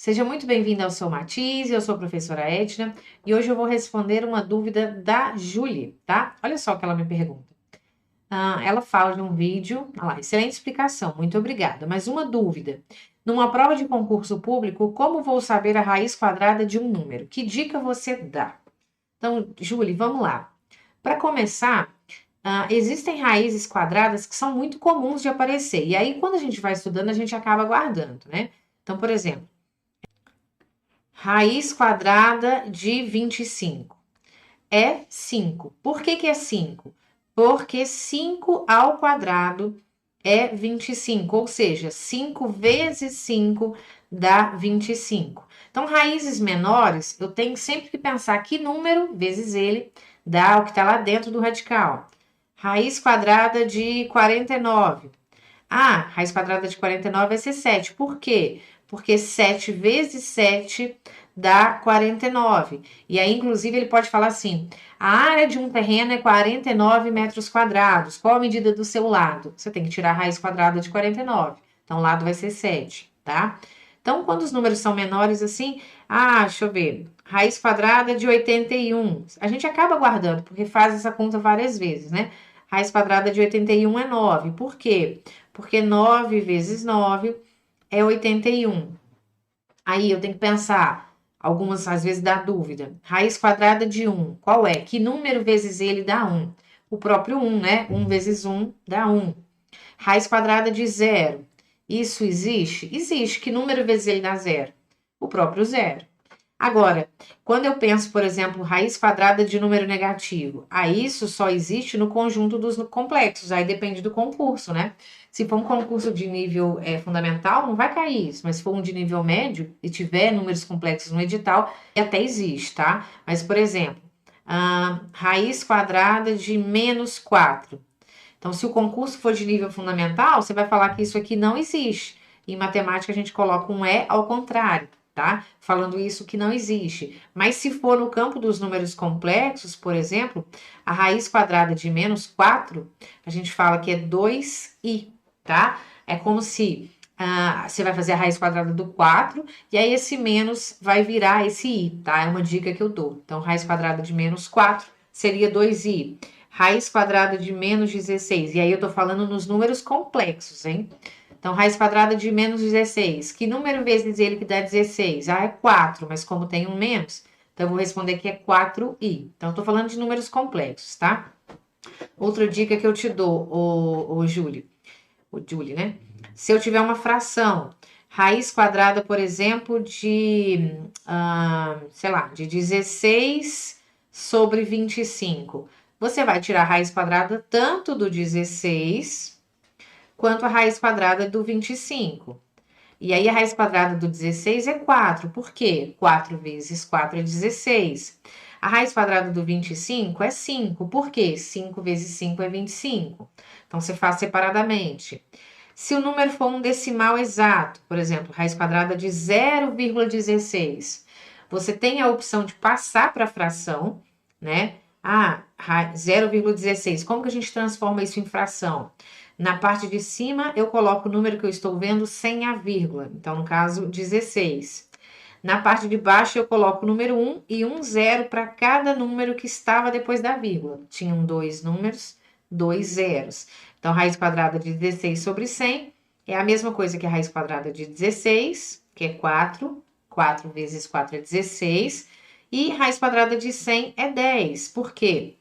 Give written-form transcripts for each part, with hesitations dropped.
Seja muito bem-vinda ao Sou Matiz, eu sou a professora Edna e hoje eu vou responder uma dúvida da Julie, tá? Olha só o que ela me pergunta. Ela fala de um vídeo, olha lá, excelente explicação, muito obrigada, mas uma dúvida. Numa prova de concurso público, como vou saber a raiz quadrada de um número? Que dica você dá? Então, Julie, vamos lá. Para começar, existem raízes quadradas que são muito comuns de aparecer, e aí quando a gente vai estudando, a gente acaba guardando, né? Então, por exemplo, raiz quadrada de 25 é 5. Por que é 5? Porque 5 ao quadrado é 25, ou seja, 5 vezes 5 dá 25. Então, raízes menores, eu tenho sempre que pensar que número vezes ele dá o que está lá dentro do radical. Raiz quadrada de 49. Raiz quadrada de 49 vai ser 7. Por quê? Porque 7 vezes 7 dá 49. E aí, inclusive, ele pode falar assim: a área de um terreno é 49 metros quadrados. Qual a medida do seu lado? Você tem que tirar a raiz quadrada de 49. Então, o lado vai ser 7, tá? Então, quando os números são menores assim, deixa eu ver, raiz quadrada de 81. A gente acaba guardando, porque faz essa conta várias vezes, né? Raiz quadrada de 81 é 9. Por quê? Porque 9 vezes 9 é 81. Aí eu tenho que pensar, algumas às vezes dá dúvida. Raiz quadrada de 1, qual é? Que número vezes ele dá 1? O próprio 1, né? 1 vezes 1 dá 1. Raiz quadrada de 0. Isso existe? Existe. Que número vezes ele dá 0? O próprio 0. Agora, quando eu penso, por exemplo, raiz quadrada de número negativo, isso só existe no conjunto dos complexos, aí depende do concurso, né? Se for um concurso de nível fundamental, não vai cair isso, mas se for um de nível médio e tiver números complexos no edital, até existe, tá? Mas, por exemplo, raiz quadrada de menos 4. Então, se o concurso for de nível fundamental, você vai falar que isso aqui não existe. Em matemática, a gente coloca um E ao contrário, tá? Falando isso que não existe. Mas se for no campo dos números complexos, por exemplo, a raiz quadrada de menos 4, a gente fala que é 2i, tá? É como se você vai fazer a raiz quadrada do 4 e aí esse menos vai virar esse i, tá? É uma dica que eu dou. Então, raiz quadrada de menos 4 seria 2i. Raiz quadrada de menos 16. E aí eu tô falando nos números complexos, hein? Então, raiz quadrada de menos 16. Que número vezes ele que dá 16? É 4, mas como tem um menos, então eu vou responder que é 4i. Então, eu tô falando de números complexos, tá? Outra dica que eu te dou, o Júlio, né? Se eu tiver uma fração, raiz quadrada, por exemplo, sei lá, de 16 sobre 25. Você vai tirar a raiz quadrada tanto do 16 quanto a raiz quadrada do 25. E aí a raiz quadrada do 16 é 4. Por quê? 4 vezes 4 é 16. A raiz quadrada do 25 é 5. Por quê? 5 vezes 5 é 25. Então, você faz separadamente. Se o número for um decimal exato, por exemplo, raiz quadrada de 0,16, você tem a opção de passar para a fração, né? 0,16. Como que a gente transforma isso em fração? Na parte de cima, eu coloco o número que eu estou vendo sem a vírgula. Então, no caso, 16. Na parte de baixo, eu coloco o número 1 e um zero para cada número que estava depois da vírgula. Tinham dois números, dois zeros. Então, raiz quadrada de 16 sobre 100 é a mesma coisa que a raiz quadrada de 16, que é 4. 4 vezes 4 é 16. E raiz quadrada de 100 é 10. Por quê?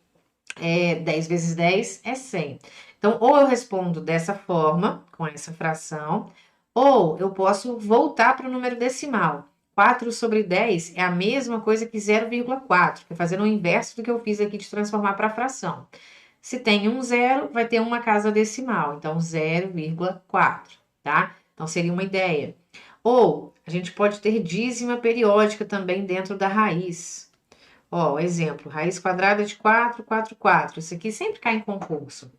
10 vezes 10 é 100. Então, ou eu respondo dessa forma, com essa fração, ou eu posso voltar para o número decimal. 4 sobre 10 é a mesma coisa que 0,4, que é fazendo o inverso do que eu fiz aqui de transformar para fração. Se tem um zero, vai ter uma casa decimal, então 0,4, tá? Então, seria uma ideia. Ou a gente pode ter dízima periódica também dentro da raiz. Exemplo, raiz quadrada de 4, 4, 4. Isso aqui sempre cai em concurso.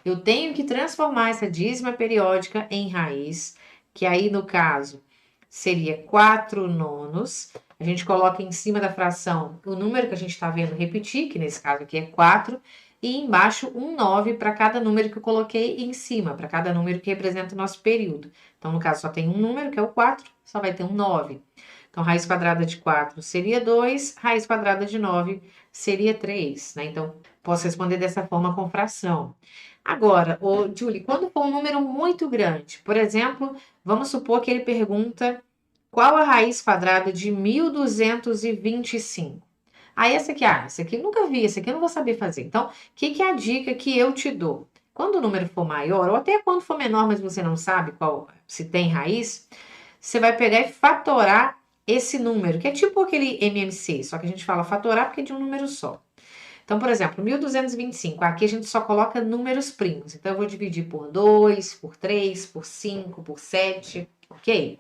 Eu tenho que transformar essa dízima periódica em raiz, que aí, no caso, seria 4 nonos. A gente coloca em cima da fração o número que a gente está vendo repetir, que nesse caso aqui é 4, e embaixo um 9 para cada número que eu coloquei em cima, para cada número que representa o nosso período. Então, no caso, só tem um número, que é o 4, só vai ter um 9. Então, raiz quadrada de 4 seria 2, raiz quadrada de 9 seria 3, né? Então, posso responder dessa forma com fração. Agora, Julie, quando for um número muito grande, por exemplo, vamos supor que ele pergunta qual a raiz quadrada de 1225? Aí essa aqui eu nunca vi, essa aqui eu não vou saber fazer. Então, o que é a dica que eu te dou? Quando o número for maior, ou até quando for menor, mas você não sabe qual, se tem raiz, você vai pegar e fatorar esse número, que é tipo aquele MMC, só que a gente fala fatorar porque é de um número só. Então, por exemplo, 1225, aqui a gente só coloca números primos. Então, eu vou dividir por 2, por 3, por 5, por 7, ok?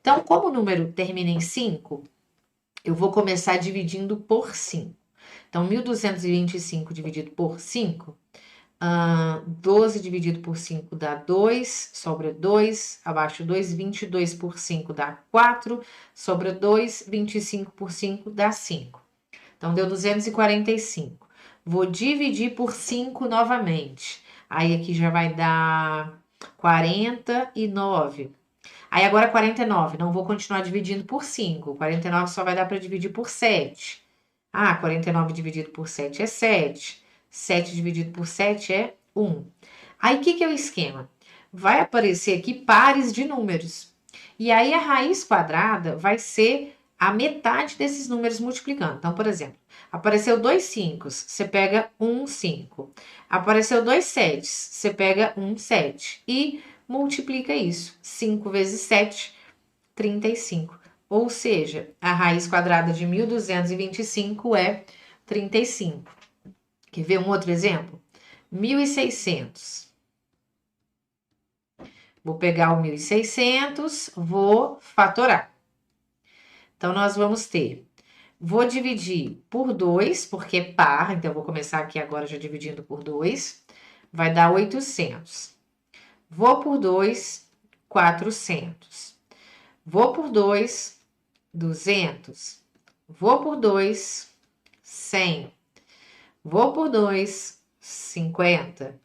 Então, como o número termina em 5, eu vou começar dividindo por 5. Então, 1225 dividido por 5, 12 dividido por 5 dá 2, sobra 2, abaixo 2, 22 por 5 dá 4, sobra 2, 25 por 5 dá 5. Então, deu 245. Vou dividir por 5 novamente. Aí, aqui já vai dar 49. Aí, agora 49. Não vou continuar dividindo por 5. 49 só vai dar para dividir por 7. 49 dividido por 7 é 7. 7 dividido por 7 é 1. Aí, o que é o esquema? Vai aparecer aqui pares de números. E aí, a raiz quadrada vai ser a metade desses números multiplicando. Então, por exemplo, apareceu 2 5, você pega 1 5. Apareceu 2 7, você pega 1 7. E multiplica isso. 5 vezes 7, 35. Ou seja, a raiz quadrada de 1225 é 35. Quer ver um outro exemplo? 1600. Vou pegar o 1600, vou fatorar. Então, nós vamos ter, vou dividir por 2, porque é par, então eu vou começar aqui agora já dividindo por 2, vai dar 800. Vou por 2, 400. Vou por 2, 200. Vou por 2, 100. Vou por 2, 50.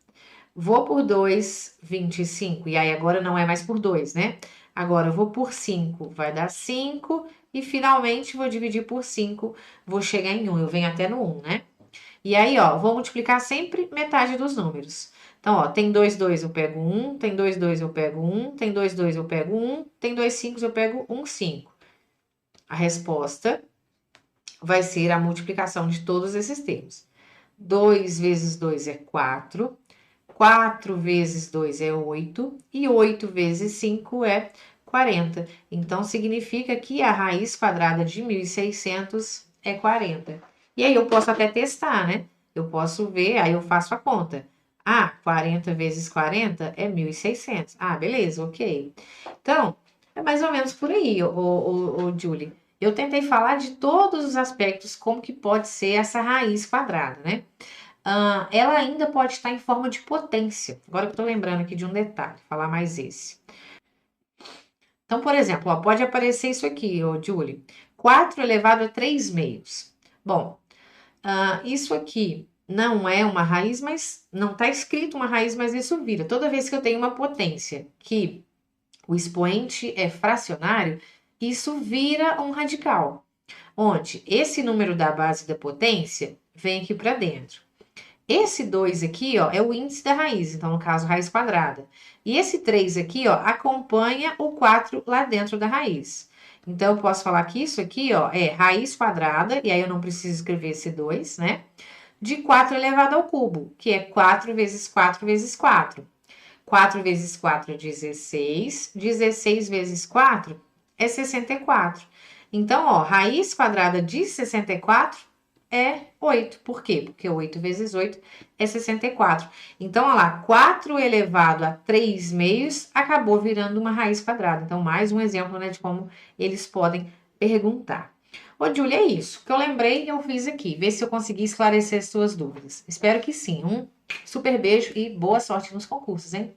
Vou por 2, 25. E aí agora não é mais por 2, né? Agora eu vou por 5, vai dar 5. E finalmente vou dividir por 5, vou chegar em 1. Eu venho até no 1, né? E aí, ó, vou multiplicar sempre metade dos números. Então, ó, tem 2, 2, eu pego 1, tem 2, 2, eu pego 1, tem 2, 2, eu pego 1, tem 2, 5, eu pego 1, 5. A resposta vai ser a multiplicação de todos esses termos. 2 vezes 2 é 4, 4 vezes 2 é 8 e 8 vezes 5 é 40. Então, significa que a raiz quadrada de 1600 é 40. E aí eu posso até testar, né? Eu posso ver, aí eu faço a conta. 40 vezes 40 é 1600. Beleza, ok. Então, é mais ou menos por aí, Julie. Eu tentei falar de todos os aspectos, como que pode ser essa raiz quadrada, né? Ela ainda pode estar em forma de potência. Agora que eu tô lembrando aqui de um detalhe, falar mais esse. Então, por exemplo, pode aparecer isso aqui, Julie. 4 elevado a 3 meios. Bom, isso aqui não é uma raiz, mas não está escrito uma raiz, mas isso vira. Toda vez que eu tenho uma potência que o expoente é fracionário, isso vira um radical, onde esse número da base da potência vem aqui para dentro. Esse 2 aqui, ó, é o índice da raiz, então no caso raiz quadrada. E esse 3 aqui, ó, acompanha o 4 lá dentro da raiz. Então eu posso falar que isso aqui, ó, é raiz quadrada, e aí eu não preciso escrever esse 2, né? De 4 elevado ao cubo, que é 4 vezes 4 vezes 4. 4 vezes 4 é 16, 16 vezes 4 é 64. Então, ó, raiz quadrada de 64 é 8. Por quê? Porque 8 vezes 8 é 64. Então, olha lá, 4 elevado a 3 meios acabou virando uma raiz quadrada. Então, mais um exemplo, né, de como eles podem perguntar. Ô, Júlia, é isso que eu lembrei e eu fiz aqui. Vê se eu consegui esclarecer as suas dúvidas. Espero que sim. Um super beijo e boa sorte nos concursos, hein?